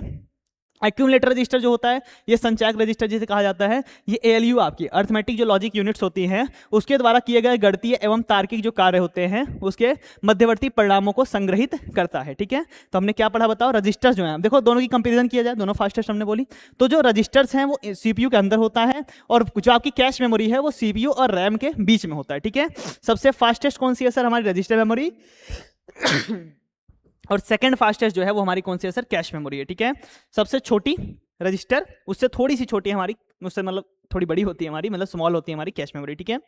एक्यूमुलेटर रजिस्टर जो होता है, ये संचयक रजिस्टर जिसे कहा जाता है, ये एएलयू आपकी अर्थमेटिक जो लॉजिक यूनिट्स होती हैं उसके द्वारा किए गए गणितीय एवं तार्किक जो कार्य होते हैं उसके मध्यवर्ती परिणामों को संग्रहित करता है, ठीक है। तो हमने क्या पढ़ा बताओ? रजिस्टर्स जो हैं, देखो दोनों की कंपेरिजन किया जाए, दोनों फास्टेस्ट हमने बोली, तो जो रजिस्टर्स हैं वो सीपीयू के अंदर होता है और जो आपकी कैश मेमोरी है वो सीपीयू और रैम के बीच में होता है, ठीक है। सबसे फास्टेस्ट कौन सी है सर? हमारी रजिस्टर मेमोरी। और सेकंड फास्टेस्ट जो है वो हमारी कौन सी है सर? कैश मेमोरी है, ठीक है। सबसे छोटी रजिस्टर, उससे थोड़ी सी छोटी हमारी, उससे मतलब थोड़ी बड़ी होती है हमारी, मतलब स्मॉल होती है हमारी कैश मेमोरी, ठीक है।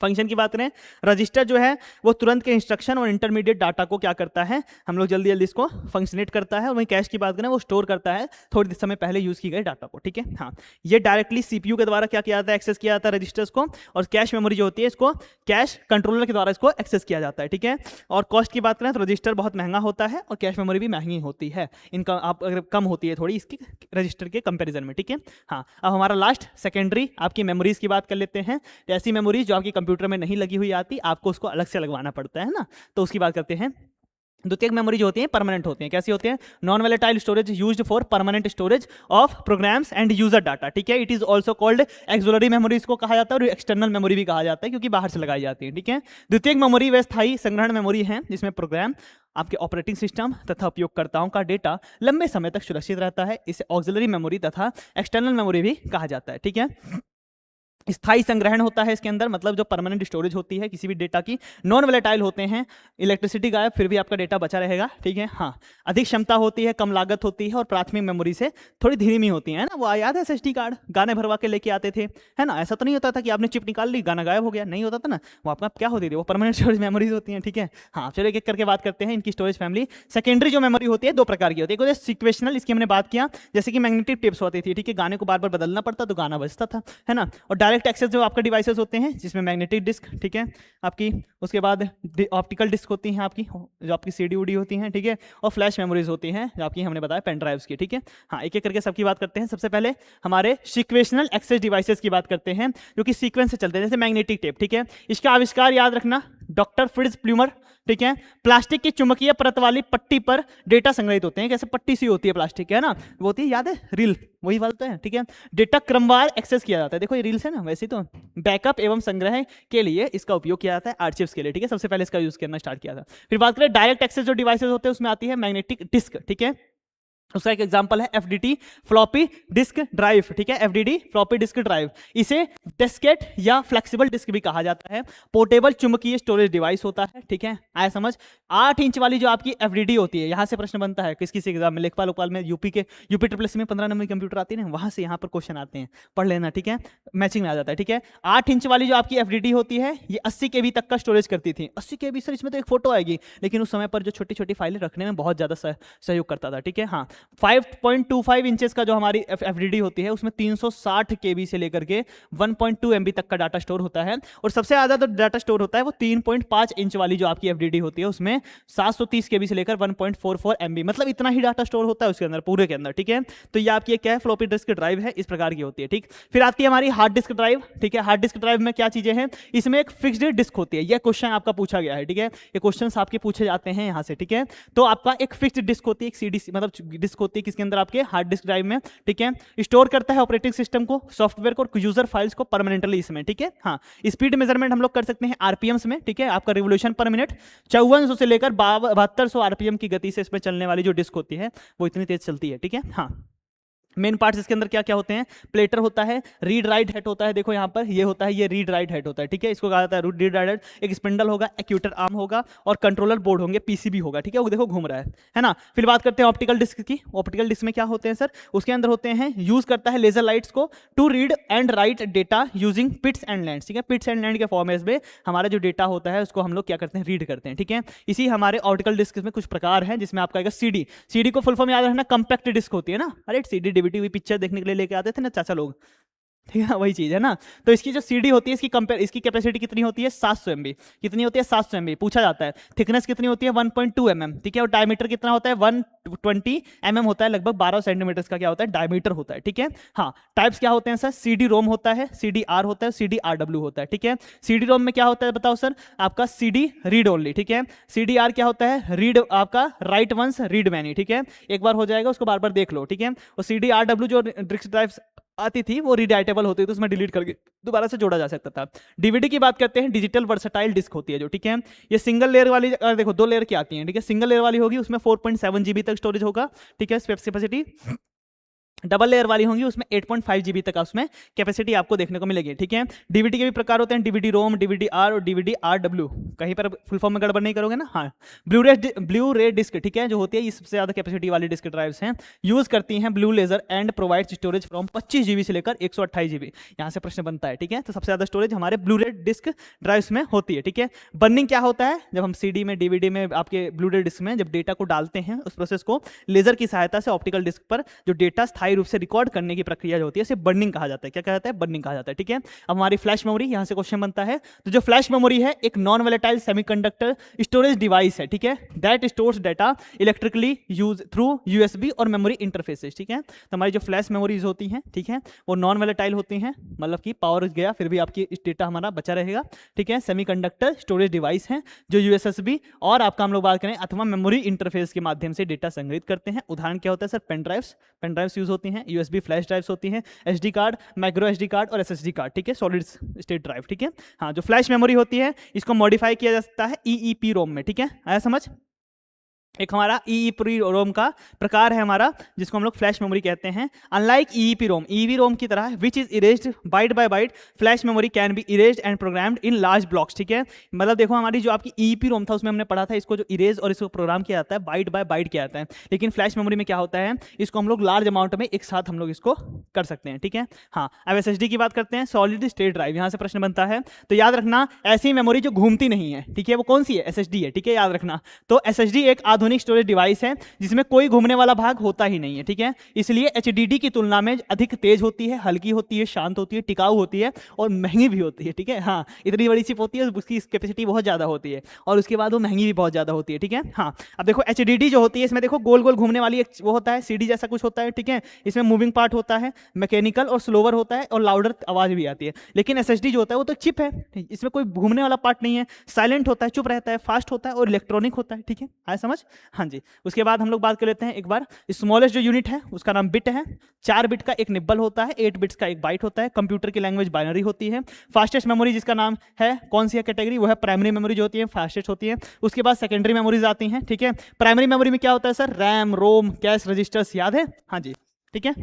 फंक्शन की बात करें, रजिस्टर जो है वो तुरंत के इंस्ट्रक्शन और इंटरमीडिएट डाटा को क्या करता है, हम लोग जल्दी जल्दी इसको फंक्शनेट करता है। और वहीं कैश की बात करें वो स्टोर करता है थोड़ी समय पहले यूज की गई डाटा को, ठीक है। हाँ, ये डायरेक्टली सीपीयू के द्वारा क्या किया जाता है? एक्सेस किया जाता है रजिस्टर्स को। और कैश मेमोरी जो होती है इसको कैश कंट्रोलर के द्वारा इसको एक्सेस किया जाता है, ठीक है। और कॉस्ट की बात करें तो रजिस्टर बहुत महंगा होता है और कैश मेमोरी भी महंगी होती है, इनका आप अगर कम होती है थोड़ी इसकी रजिस्टर के कंपेरिजन में, ठीक है। हाँ, अब हमारा लास्ट सेकेंडरी आपकी मेमोरीज की बात कर लेते हैं। ऐसी मेमोरीज जो आपकी कंप्यूटर में नहीं लगी हुई आती, आपको उसको अलग से लगवाना पड़ता है ना, तो उसकी बात करते हैं। द्वितीयक मेमोरी जो होती है परमानेंट होती है। कैसी होती है? Non volatile storage used for permanent storage of programs and user data, ठीक है। It is also called auxiliary memory इसको कहा जाता है और एक्सटर्नल मेमोरी भी कहा जाता है क्योंकि बाहर से लगाई जाती है, ठीक है। द्वितीयक मेमोरी व स्थायी संग्रहण मेमोरी है जिसमें प्रोग्राम, आपके ऑपरेटिंग सिस्टम तथा उपयोगकर्ताओं का डेटा लंबे समय तक सुरक्षित रहता है। इसे ऑक्सिलरी मेमोरी तथा एक्सटर्नल मेमोरी भी कहा जाता है, ठीक है। स्थायी संग्रहण होता है इसके अंदर, मतलब जो परमानेंट स्टोरेज होती है किसी भी डेटा की। नॉन वोलेटाइल होते हैं, इलेक्ट्रिसिटी गायब फिर भी आपका डेटा बचा रहेगा, ठीक है। हाँ, अधिक क्षमता होती है, कम लागत होती है और प्राथमिक मेमोरी से थोड़ी धीमी होती है ना। वो याद है एसएसडी कार्ड गाने भरवा के लेके आते थे, है ना। ऐसा तो नहीं होता था कि आपने चिप निकाल ली गाना गायब हो गया, नहीं होता था ना। वो आपका क्या होती थी? वो परमानेंट स्टोरेज मेमोरीज होती हैं, ठीक है। हाँ, चलो एक एक करके बात करते हैं इनकी स्टोरेज फैमिली। सेकेंडरी जो मेमोरी होती है दो प्रकार की होती है। एक होती है सिक्वेशनल, इसकी हमने बात किया, जैसे कि मैग्नेटिक टेप्स होती थी, ठीक है। गाने को बार बार बदलना पड़ता तो गाना बजता था, है ना। और डायरेक्ट एक्सेस जो आपका डिवाइसेस होते हैं जिसमें मैग्नेटिक डिस्क, ठीक है, आपकी उसके बाद ऑप्टिकल डिस्क होती हैं आपकी, जो आपकी सीडी उडी होती हैं, ठीक है। और फ्लैश मेमोरीज होती हैं जो आपकी हमने बताया पेन ड्राइव्स की, ठीक है। हाँ, एक एक करके सबकी बात करते हैं। सबसे पहले हमारे सिक्वेशनल एक्सेस डिवाइसेस की बात करते हैं जो कि सीक्वेंस से चलते हैं, जैसे मैग्नेटिक टेप, ठीक है। इसका आविष्कार याद रखना डॉक्टर फ्रिट्ज प्लूमर, ठीक है। प्लास्टिक की चुंबकीय परत वाली पट्टी पर डेटा संग्रहित होते हैं, कैसे पट्टी सी होती है प्लास्टिक की, है ना, वो होती है, याद है, रील, वही बोलते हैं, ठीक है। डेटा क्रमवार एक्सेस किया जाता है, देखो ये रील्स है ना, वैसे तो बैकअप एवं संग्रह के लिए इसका उपयोग किया जाता है, आर्चिव्स के लिए, ठीक है। सबसे पहले इसका यूज करना स्टार्ट किया था। फिर बात करें डायरेक्ट एक्सेस जो डिवाइसेस होते हैं उसमें आती है मैग्नेटिक डिस्क, ठीक है। उसका एक एग्जांपल है एफडीटी फ्लॉपी डिस्क ड्राइव, ठीक है। एफडीडी फ्लॉपी डिस्क ड्राइव, इसे डिस्केट या फ्लेक्सिबल डिस्क भी कहा जाता है। पोर्टेबल चुंबकीय स्टोरेज डिवाइस होता है, ठीक है। आया समझ? 8 इंच वाली जो आपकी एफडीडी होती है, यहां से प्रश्न बनता है किस एग्जाम में, लेखपाल लोकपाल में, यूपी ट्रिपल में 15 नंबर कंप्यूटर आती है ना, वहां से यहां पर क्वेश्चन आते हैं, पढ़ लेना, ठीक है। मैचिंग में आ जाता है, ठीक है। 8 इंच वाली जो आपकी एफडीडी होती है ये 80 केबी तक का स्टोरेज करती थी। 80 केबी सर, इसमें तो एक फोटो आएगी, लेकिन उस समय पर जो छोटी छोटी फाइलें रखने में बहुत ज्यादा सहयोग करता था, ठीक है। हाँ, 5.25 इंचेस का जो हमारी एफडीडी होती है उसमें 360 केबी से लेकर के 1.2 एमबी तक का डाटा स्टोर होता है, और सबसे ज़्यादा जो डाटा स्टोर होता है वो 3.5 इंच वाली जो आपकी एफडीडी होती है उसमें 730 केबी से लेकर 1.44 एमबी, मतलब इतना ही डाटा स्टोर होता है उसके अंदर, पूरे के अंदर, ठीक है। तो ये आपकी क्या है, फ्लॉपी डिस्क ड्राइव है, इस प्रकार की होती है, ठीक। फिर आती है हमारी हार्ड डिस्क ड्राइव, ठीक है। हार्ड डिस्क ड्राइव में क्या चीजें हैं, इसमें एक फिक्स्ड डिस्क होती है, यह क्वेश्चन आपका पूछा गया है, ठीक है। ये क्वेश्चंस आपके पूछे जाते हैं यहाँ से, ठीक है। तो आपका एक फिक्स्ड डिस्क होती है, एक सीडी मतलब डिस्क होती है किसके अंदर, आपके हार्ड डिस्क ड्राइव में, ठीक है। स्टोर करता है ऑपरेटिंग सिस्टम को, सॉफ्टवेयर को, यूजर फाइल्स को परमानेंटली इसमें, ठीक है। हाँ, स्पीड मेजरमेंट हम लोग कर सकते हैं आरपीएम्स में, ठीक है। आपका रिवोल्यूशन पर मिनट 5400 से लेकर 7200 आरपीएम की गति से इसमें चलने वाली जो डिस्क होती है वो इतनी तेज चलती है, ठीक है। हाँ, मेन पार्ट्स इसके अंदर क्या क्या होते हैं, प्लेटर होता है, रीड राइट हेड होता है, देखो यहाँ पर ये होता है, ये रीड राइट हेड होता है, ठीक है। इसको कहा जाता है रीड राइट हेड। एक स्पिंडल होगा, एक्यूटर आर्म होगा, और कंट्रोलर बोर्ड होंगे, पीसीबी होगा, ठीक है। वो देखो घूम रहा है ना। फिर बात करते हैं ऑप्टिकल डिस्क की। ऑप्टिकल डिस्क में क्या होते हैं सर, उसके अंदर होते हैं, यूज करता है लेजर लाइट्स को to read and write data using pits and lands, ठीक है। पिट्स एंड लैंड के फॉर्मेट में हमारा जो डेटा होता है उसको हम लोग क्या करते हैं, रीड करते हैं, ठीक है। इसी हमारे ऑप्टिकल डिस्क में कुछ प्रकार हैं, जिसमें आपका सीडी, सीडी को फुल फॉर्म याद रखना, कंपैक्ट डिस्क होती है ना। अरे सीडी डीवीडी हुई पिक्चर देखने के लिए लेके आते थे ना चाचा लोग, ठीक है, वही चीज है ना। तो इसकी जो सीडी होती है, इसकी कैपेसिटी कितनी होती है, 700 एमबी। कितनी होती है, 700 एमबी पूछा जाता है। थिकनेस कितनी होती है, 1.2 mm, ठीक है। और डायमीटर कितना होता है, 120 mm होता है, लगभग 12 सेंटीमीटर का क्या होता है, डायमीटर होता है, ठीक है। हाँ, टाइप्स क्या होते हैं सर, सीडी रोम होता है, सीडी आर होता है, सीडी आरडब्ल्यू होता है, ठीक है। सीडी रोम में क्या होता है बताओ सर, आपका सीडी रीड ओनली, ठीक है। सीडी आर क्या होता है, रीड, आपका राइट वंस रीड मैनी, ठीक है। एक बार हो जाएगा, उसको बार बार देख लो, ठीक है। और सीडी आरडब्ल्यू जो डिस्क ड्राइव आती थी वो रीडाइटेबल होती थी, उसमें डिलीट करके दोबारा से जोड़ा जा सकता था। डीवीडी की बात करते हैं, डिजिटल वर्सटाइल डिस्क होती है जो, ठीक है। ये सिंगल लेयर वाली, देखो 2 लेयर की आती हैं, ठीक है। सिंगल लेयर वाली होगी उसमें 4.7 GB तक स्टोरेज होगा, ठीक है, कैपेसिटी। डबल लेयर वाली होंगी उसमें 8.5 GB तक उसमें कैपेसिटी आपको देखने को मिलेगी, ठीक है। डीवीडी के भी प्रकार होते हैं, डीवीडी रोम, डीवीडी आर और डीवीडी आरडब्ल्यू। कहीं पर फुल फॉर्म में गड़बड़ नहीं करोगे ना। हाँ, ब्लू रे डिस्क, ठीक है, जो होती है ये सबसे ज्यादा कैपेसिटी वाली डिस्क ड्राइव्स हैं, यूज करती हैं blue laser and provide storage from 25 GB से लेकर 128 GB। यहाँ से प्रश्न बनता है, ठीक है। तो सबसे ज्यादा स्टोरेज हमारे ब्लू रे डिस्क ड्राइव्स में होती है, ठीक है। बर्निंग क्या होता है, जब हम सीडी में, डीवीडी में, आपके ब्लू रे डिस्क में जब डेटा को डालते हैं, उस प्रोसेस को लेजर की सहायता से ऑप्टिकल डिस्क पर जो डेटा स्थायी रूप से रिकॉर्ड करने की प्रक्रिया जो होती है, इसे बर्निंग कहा जाता है। क्या कहा जाता है, बर्निंग कहा जाता है, ठीक है। अब हमारी फ्लैश मेमोरी, यहां से क्वेश्चन बनता है। तो जो फ्लैश मेमोरी है एक non volatile semiconductor storage device है, ठीक है, that stores data electrically use through USB और मेमोरी इंटरफेसेस, ठीक है। तो हमारी जो फ्लैश मेमोरीज होती हैं, ठीक है, वो नॉन वोलेटाइल होती हैं, मतलब कि पावर गया फिर भी आपकी डेटा हमारा बचा रहेगा, ठीक है। सेमीकंडक्टर स्टोरेज डिवाइस हैं जो यूएसएसबी और आपका हम लोग बात करें अथवा मेमोरी इंटरफेस के माध्यम से डेटा संग्रहित करते हैं। उदाहरण क्या होता है सर, पेन ड्राइव्स यूज होती हैं, यूएसबी फ्लैश ड्राइव्स होती हैं, SD card, micro SD card और एसएसडी कार्ड, ठीक है, सॉलिड स्टेट ड्राइव, ठीक है। हाँ, जो फ्लैश मेमोरी होती है इसको मॉडिफाई किया जा सकता है ईईपी रोम में, ठीक है, आया समझ। एक हमारा ईईपी रोम का प्रकार है हमारा, जिसको हम लोग फ्लैश मेमोरी कहते हैं। Unlike EEPROM, EV ROM की तरह which is erased byte by byte, flash memory can be erased and programmed in large blocks, ठीक है। मतलब देखो हमारी जो आपकी ईईपी रोम था उसमें हमने पढ़ा था इसको जो इरेज और इसको प्रोग्राम किया जाता है बाइट बाय बाइट किया जाता है, लेकिन फ्लैश मेमोरी में क्या होता है, इसको हम लोग लार्ज अमाउंट में एक साथ हम लोग इसको कर सकते हैं, ठीक है। हाँ, अब एसएसडी की बात करते हैं, सॉलिड स्टेट ड्राइव, यहाँ से प्रश्न बनता है। तो याद रखना ऐसी मेमोरी जो घूमती नहीं है, ठीक है, वो कौन सी है, एसएसडी है, ठीक है, याद रखना। तो एसएसडी एक आधुनिक स्टोरेज डिवाइस है जिसमें कोई घूमने वाला भाग होता ही नहीं है, ठीक है। इसलिए एचडीडी की तुलना में अधिक तेज होती है, हल्की होती है, शांत होती है, टिकाऊ होती है और महंगी भी होती है, ठीक है। हाँ, इतनी बड़ी चिप होती है, उसकी कैपेसिटी बहुत ज्यादा होती है और उसके बाद वो महंगी भी बहुत ज्यादा होती है, ठीक है। हाँ, अब देखो एचडीडी जो होती है इसमें देखो गोल गोल घूमने वाली एक वो होता है, सीडी जैसा कुछ होता है, ठीक है। इसमें मूविंग पार्ट होता है, मैकेनिकल और स्लोवर होता है और लाउडर आवाज भी आती है। लेकिन एसएसडी जो होता है वो तो चिप है, इसमें कोई घूमने वाला पार्ट नहीं है, साइलेंट होता है, चुप रहता है, फास्ट होता है और इलेक्ट्रॉनिक होता है, ठीक है, आया समझ। हाँ जी, उसके बाद हम लोग बात कर लेते हैं एक बार, स्मॉलेस्ट जो यूनिट है उसका नाम बिट है। 4 बिट का एक निब्बल होता है, 8 बिट्स का एक बाइट होता है। कंप्यूटर की लैंग्वेज बाइनरी होती है। फास्टेस्ट मेमोरी जिसका नाम है, कौन सी है कैटेगरी, वो है प्राइमरी मेमोरी जो होती है फास्टेस्ट होती है। उसके बाद सेकेंडरी मेमोरीज आती हैं, ठीक है। प्राइमरी मेमोरी में क्या होता है सर, रैम, रोम, कैश रजिस्टर्स, याद है, हाँ जी, ठीक है।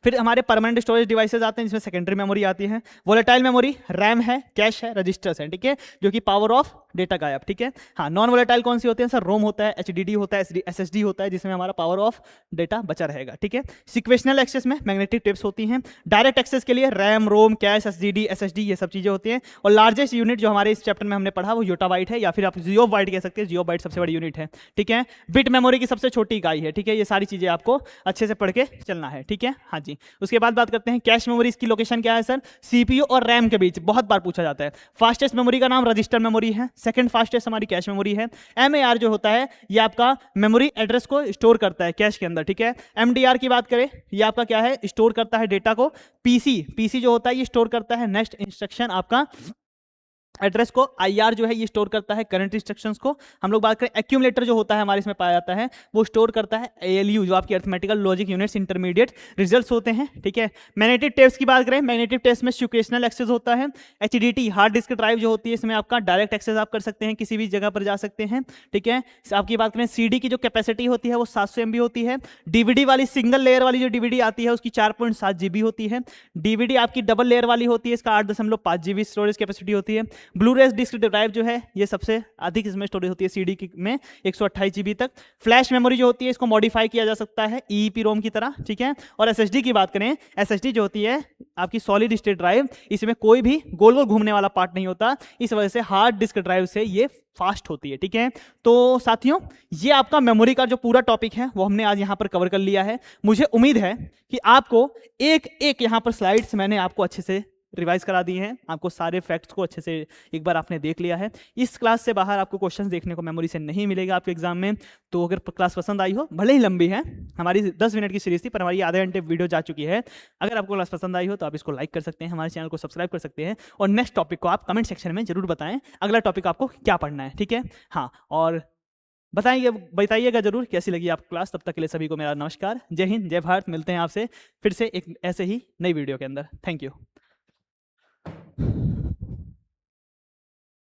फिर हमारे परमानेंट स्टोरेज डिवाइसेज आते हैं जिसमें सेकेंडरी मेमोरी आती है, वोलेटाइल मेमोरी, रैम है, कैश है, रजिस्टर्स है, ठीक है, जो कि पावर ऑफ डेटा गायब, ठीक है। हाँ, नॉन वोलेटाइल कौन सी होती है सर? रोम होता है, एचडीडी होता है, एसएसडी होता है, जिसमें हमारा पावर ऑफ डेटा बचा रहेगा, ठीक है। सिक्वेशनल एक्सेस में मैग्नेटिक टेप्स होती हैं। डायरेक्ट एक्सेस के लिए रैम, रोम, कैश, एसडीडी, एसएसडी ये सब चीजें होती हैं। और लार्जेस्ट यूनिट जो हमारे इस चैप्टर में हमने पढ़ा वो योटाबाइट है, या फिर आप जियोबाइट कह सकते हैं, जियोबाइट सबसे बड़ी यूनिट है, ठीक है। बिट मेमोरी की सबसे छोटी इकाई है, ठीक है। ये सारी चीजें आपको अच्छे से पढ़ के चलना है, ठीक है। हाँ जी, उसके बाद बात करते हैं कैश मेमोरी। इसकी लोकेशन क्या है सर? सीपीयू और रैम के बीच, बहुत बार पूछा जाता है। फास्टेस्ट मेमोरी का नाम रजिस्टर मेमोरी है, सेकंड फास्टेस्ट हमारी कैश मेमोरी है। एमएआर जो होता है ये आपका मेमोरी एड्रेस को स्टोर करता है कैश के अंदर, ठीक है। एमडीआर की बात करें, ये आपका क्या है? स्टोर करता है डेटा को। पीसी जो होता है ये स्टोर करता है नेक्स्ट इंस्ट्रक्शन आपका एड्रेस को। आईआर जो है ये स्टोर करता है करंट इंस्ट्रक्शंस को। हम लोग बात करें एक्यूमुलेटर जो होता है हमारे इसमें पाया जाता है, वो स्टोर करता है एएलयू, जो आपकी arithmetical logic units intermediate results होते हैं, ठीक है। मैग्नेटिक टेप्स की बात करें, मैग्नेटिक टेप्स में सिक्वेशनल एक्सेस होता है। एचडीटी हार्ड डिस्क ड्राइव जो होती है, इसमें आपका डायरेक्ट एक्सेस आप कर सकते हैं, किसी भी जगह पर जा सकते हैं, ठीक है। आपकी बात करें सीडी की जो कैपेसिटी होती है वो 700 MB होती है। डीवीडी वाली सिंगल लेयर वाली जो डीवीडी आती है उसकी 4.7 GB होती है। डीवीडी आपकी डबल लेयर वाली होती है, इसका 8.5 GB स्टोरेज कैपेसिटी होती है। ब्लूरे डिस्क ड्राइव जो है ये सबसे अधिक इसमें स्टोरेज होती है सीडी में 128 GB तक। फ्लैश मेमोरी जो होती है इसको मॉडिफाई किया जा सकता है ईईपी रोम की तरह, ठीक है। और एसएसडी की बात करें, एसएसडी जो होती है आपकी सॉलिड स्टेट ड्राइव, इसमें कोई भी गोल गोल घूमने वाला पार्ट नहीं होता, इस वजह से हार्ड डिस्क ड्राइव से ये फास्ट होती है, ठीक है। तो साथियों, ये आपका मेमोरी का जो पूरा टॉपिक है वो हमने आज यहाँ पर कवर कर लिया है। मुझे उम्मीद है कि आपको एक एक यहाँ पर स्लाइड्स मैंने आपको अच्छे से रिवाइज करा दी हैं, आपको सारे फैक्ट्स को अच्छे से एक बार आपने देख लिया है। इस क्लास से बाहर आपको क्वेश्चंस देखने को मेमोरी से नहीं मिलेगा आपके एग्जाम में। तो अगर क्लास पसंद आई हो, भले ही लंबी है, हमारी 10 मिनट की सीरीज थी पर हमारी आधे घंटे वीडियो जा चुकी है, अगर आपको क्लास पसंद आई हो तो आप इसको लाइक कर सकते हैं, हमारे चैनल को सब्सक्राइब कर सकते हैं, और नेक्स्ट टॉपिक को आप कमेंट सेक्शन में जरूर बताएं, अगला टॉपिक आपको क्या पढ़ना है, ठीक है। हाँ, और बताइएगा जरूर कैसी लगी आपको क्लास। तब तक के लिए सभी को मेरा नमस्कार, जय हिंद, जय भारत। मिलते हैं आपसे फिर से एक ऐसे ही नई वीडियो के अंदर। Thank you.